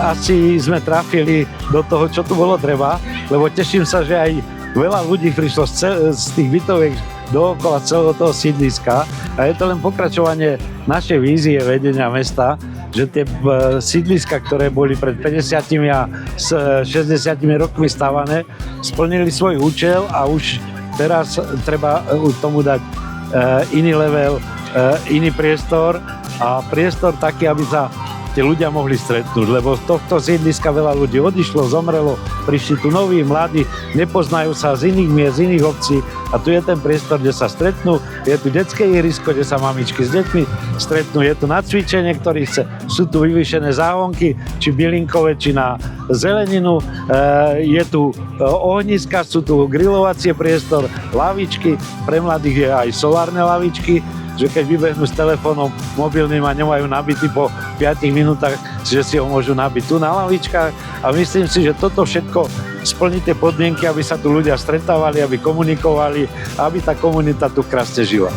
asi sme trafili do toho, čo tu bolo treba, lebo teším sa, že aj veľa ľudí prišlo z tých bytoviek dookola celého toho sídliska a je to len pokračovanie našej vízie vedenia mesta, že tie sídliska, ktoré boli pred 50 a 60 rokmi stavané, splnili svoj účel a už teraz treba tomu dať iný level, iný priestor a priestor taký, aby sa tí ľudia mohli stretnúť, lebo z tohto sídliska veľa ľudí odišlo, zomrelo, prišli tu noví, mladí, nepoznajú sa z iných miest, z iných obcí a tu je ten priestor, kde sa stretnú, je tu detské ihrisko, kde sa mamičky s deťmi stretnú, je tu na cvičenie, ktorý chce, sú tu vyvýšené záhonky, či bylinkové, či na zeleninu, je tu ohniska, sú tu grilovacie priestor, lavičky, pre mladých je aj solárne lavičky, že keď vybehnú s telefónom mobilným a nemajú nabitý po 5 minútach, že si ho môžu nabiť tu na lavičkách a myslím si, že toto všetko splní tie podmienky, aby sa tu ľudia stretávali, aby komunikovali, aby tá komunita tu krásne žila.